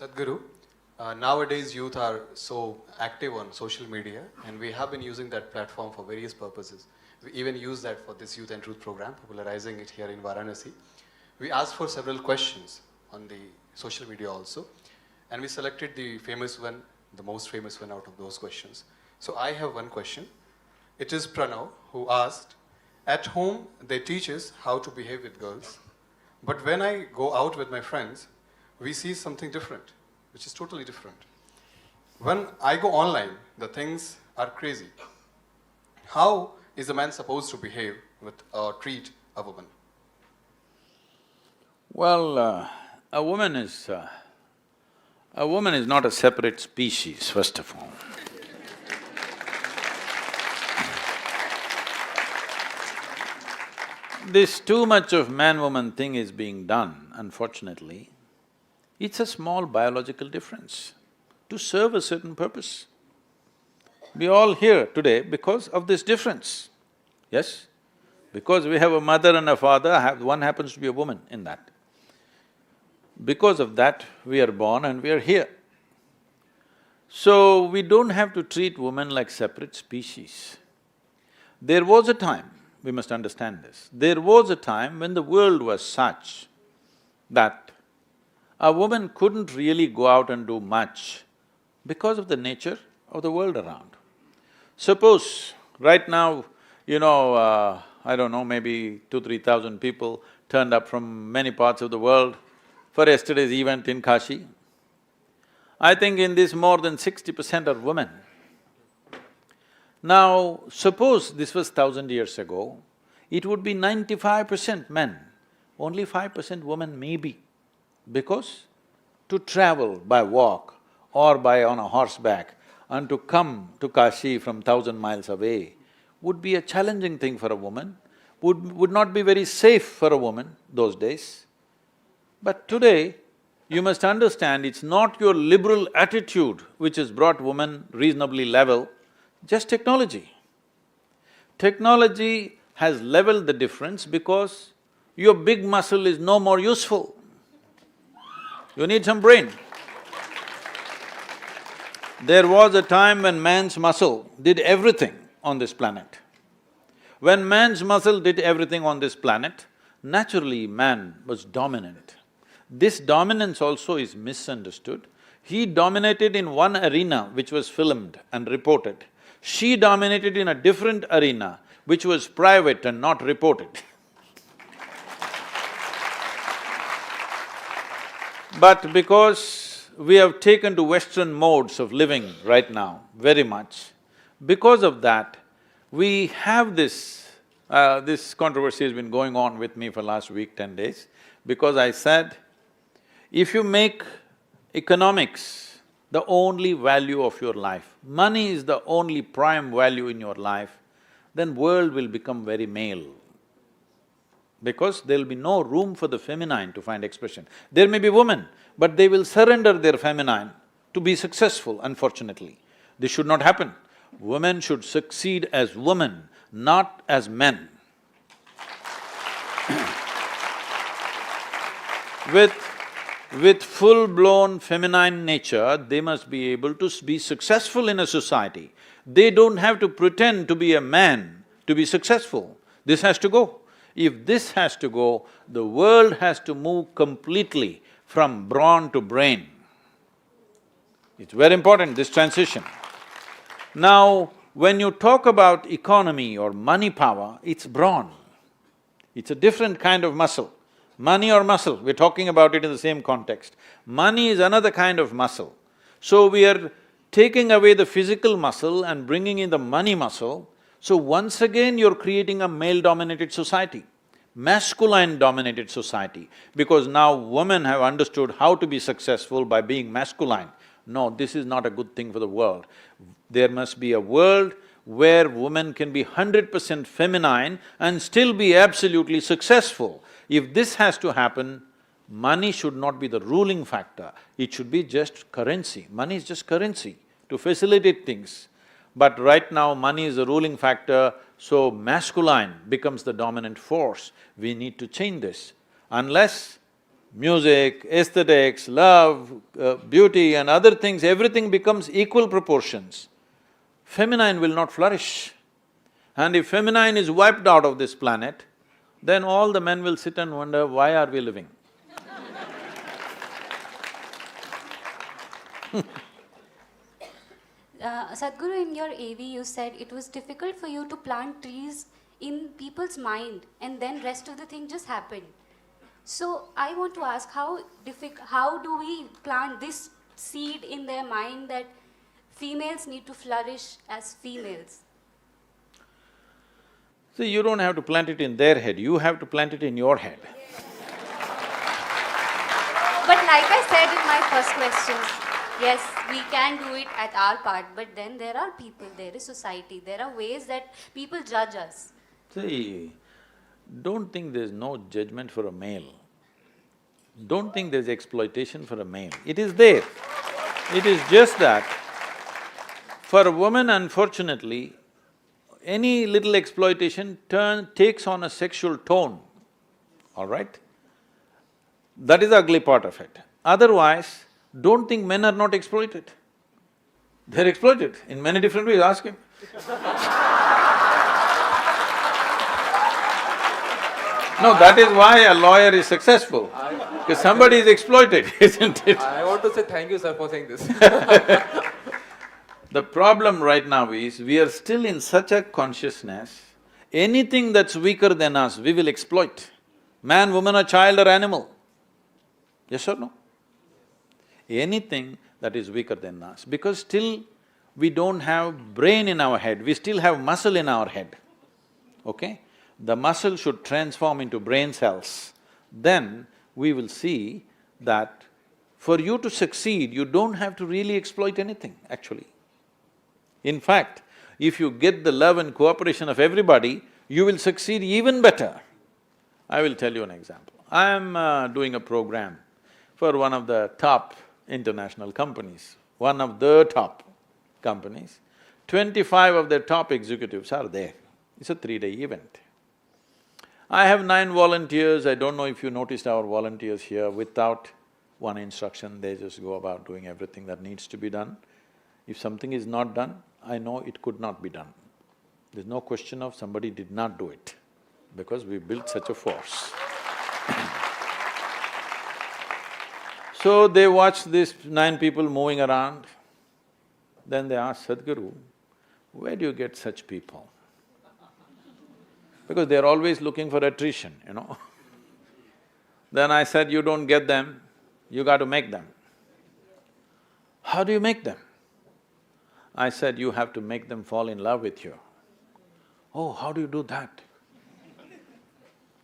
Sadhguru, nowadays youth are so active on social media and we have been using that platform for various purposes. We even use that for this Youth and Truth program, popularizing it here in Varanasi. We asked for several questions on the social media also, and we selected the famous one, the most famous one out of those questions. So I have one question. It is Pranav who asked, at home they teach us how to behave with girls, but when I go out with my friends, we see something different, which is totally different. When I go online, the things are crazy. How is a man supposed to behave with or treat a woman? Well, a woman is not a separate species, first of all. This too much of man-woman thing is being done, unfortunately. It's a small biological difference to serve a certain purpose. We are all here today because of this difference, yes? Because we have a mother and a father, one happens to be a woman in that. Because of that, we are born and we are here. So, we don't have to treat women like separate species. There was a time, we must understand this, there was a time when the world was such that a woman couldn't really go out and do much because of the nature of the world around. Suppose right now, I don't know, maybe 2,000–3,000 people turned up from many parts of the world for yesterday's event in Kashi. I think in this more than 60% are women. Now, suppose this was 1,000 years ago, it would be 95% men, only 5% women maybe. Because to travel by walk or by on a horseback and to come to Kashi from 1,000 miles away would be a challenging thing for a woman, would not be very safe for a woman those days. But today, you must understand it's not your liberal attitude which has brought women reasonably level, just technology. Technology has leveled the difference because your big muscle is no more useful. You need some brain. There was a time when man's muscle did everything on this planet. When man's muscle did everything on this planet, naturally man was dominant. This dominance also is misunderstood. He dominated in one arena which was filmed and reported. She dominated in a different arena which was private and not reported. But because we have taken to Western modes of living right now, very much, because of that, we have this… this controversy has been going on with me for last week, 10 days, because I said, if you make economics the only value of your life, money is the only prime value in your life, then world will become very male. Because there'll be no room for the feminine to find expression. There may be women, but they will surrender their feminine to be successful, unfortunately. This should not happen. Women should succeed as women, not as men. With full-blown feminine nature, they must be able to be successful in a society. They don't have to pretend to be a man to be successful. This has to go. If this has to go, the world has to move completely from brawn to brain. It's very important, this transition. Now, when you talk about economy or money power, it's brawn. It's a different kind of muscle. Money or muscle, we're talking about it in the same context. Money is another kind of muscle. So we are taking away the physical muscle and bringing in the money muscle. So once again you're creating a male-dominated society, masculine-dominated society, because now women have understood how to be successful by being masculine. No, this is not a good thing for the world. There must be a world where women can be 100% feminine and still be absolutely successful. If this has to happen, money should not be the ruling factor, it should be just currency. Money is just currency to facilitate things. But right now, money is the ruling factor, so masculine becomes the dominant force. We need to change this. Unless music, aesthetics, love, beauty and other things, everything becomes equal proportions, feminine will not flourish. And if feminine is wiped out of this planet, then all the men will sit and wonder, why are we living? Sadhguru, in your AV you said it was difficult for you to plant trees in people's mind and then rest of the thing just happened. So I want to ask, how do we plant this seed in their mind that females need to flourish as females? See, you don't have to plant it in their head, you have to plant it in your head. But like I said in my first questions, yes, we can do it at our part, but then there are people, there is society, there are ways that people judge us. See, don't think there's no judgment for a male. Don't think there's exploitation for a male. It is there. It is just that for a woman, unfortunately, any little exploitation takes on a sexual tone, all right? That is the ugly part of it. Otherwise, don't think men are not exploited. They're exploited in many different ways, ask him. No, that is why a lawyer is successful, because somebody is exploited, isn't it? I want to say thank you, sir, for saying this. The problem right now is, we are still in such a consciousness, anything that's weaker than us, we will exploit. Man, woman or child or animal. Yes or no? Anything that is weaker than us, because still we don't have brain in our head, we still have muscle in our head, okay? The muscle should transform into brain cells. Then we will see that for you to succeed, you don't have to really exploit anything, actually. In fact, if you get the love and cooperation of everybody, you will succeed even better. I will tell you an example. I am doing a program for one of the top international companies, one of the top companies. 25 of their top executives are there. It's a 3-day event. I have 9 volunteers. I don't know if you noticed our volunteers here, without one instruction, they just go about doing everything that needs to be done. If something is not done, I know it could not be done. There's no question of somebody did not do it, because we built such a force. So they watched these 9 people moving around, then they asked Sadhguru, where do you get such people? Because they're always looking for attrition, you know. Then I said, you don't get them, you got to make them. How do you make them? I said, you have to make them fall in love with you. Oh, how do you do that?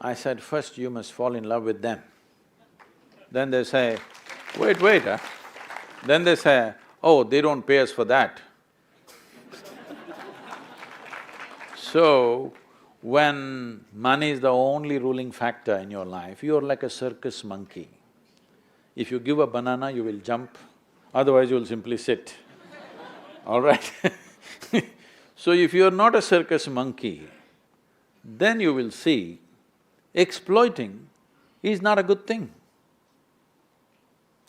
I said, first you must fall in love with them. Then they say, wait, Then they say, oh, they don't pay us for that. So, when money is the only ruling factor in your life, you're like a circus monkey. If you give a banana, you will jump, otherwise you'll simply sit, all right? So if you're not a circus monkey, then you will see exploiting is not a good thing.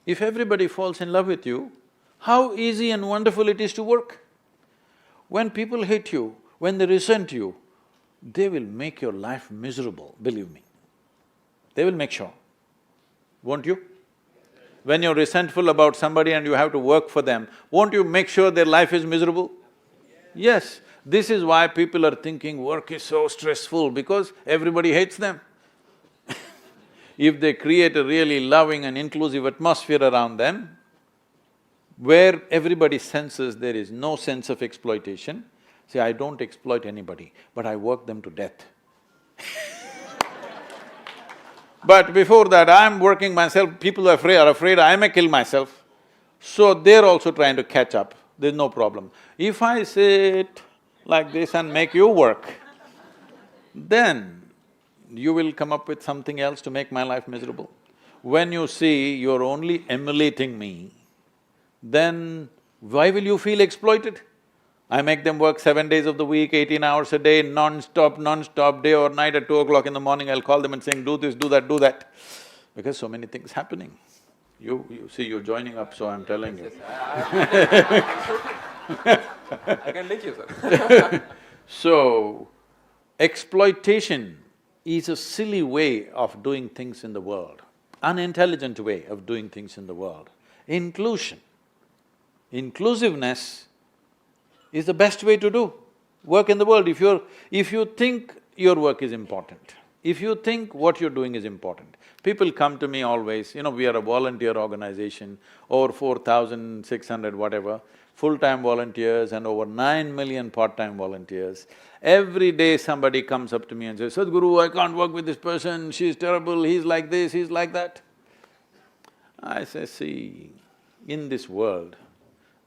If everybody falls in love with you, how easy and wonderful it is to work. When people hate you, when they resent you, they will make your life miserable, believe me. They will make sure, won't you? When you're resentful about somebody and you have to work for them, won't you make sure their life is miserable? Yes, this is why people are thinking work is so stressful, because everybody hates them. If they create a really loving and inclusive atmosphere around them, where everybody senses there is no sense of exploitation, see, I don't exploit anybody, but I work them to death. But before that, I'm working myself, people are afraid I may kill myself, so they're also trying to catch up, there's no problem. If I sit like this and make you work, then you will come up with something else to make my life miserable. When you see you're only emulating me, then why will you feel exploited? I make them work 7 days of the week, 18 hours a day, non-stop, day or night. At 2 o'clock in the morning, I'll call them and saying, do this, do that, do that. because so many things happening. You see, you're joining up, so I'm telling you. I can link you, sir. So, exploitation is a silly way of doing things in the world, unintelligent way of doing things in the world. Inclusiveness is the best way to do work in the world. If you think your work is important, if you think what you're doing is important, people come to me always, we are a volunteer organization, over 4,600 whatever, full-time volunteers and over 9 million part-time volunteers. Every day somebody comes up to me and says, Sadhguru, I can't work with this person, she's terrible, he's like this, he's like that. I say, see, in this world,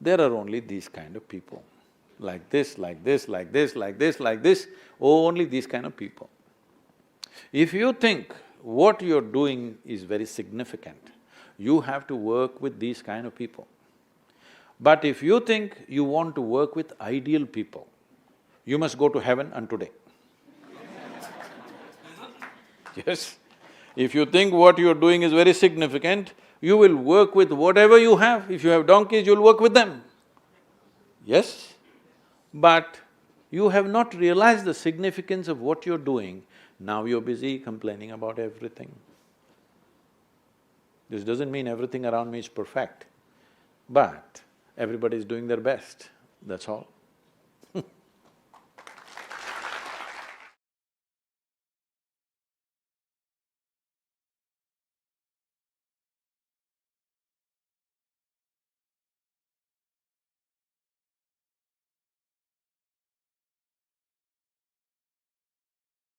there are only these kind of people. Like this, like this, like this, like this, like this, only these kind of people. If you think what you're doing is very significant, you have to work with these kind of people. But if you think you want to work with ideal people, you must go to heaven and today. Yes. If you think what you're doing is very significant, you will work with whatever you have. If you have donkeys, you'll work with them. Yes? But you have not realized the significance of what you're doing, now you're busy complaining about everything. This doesn't mean everything around me is perfect, but everybody is doing their best, that's all.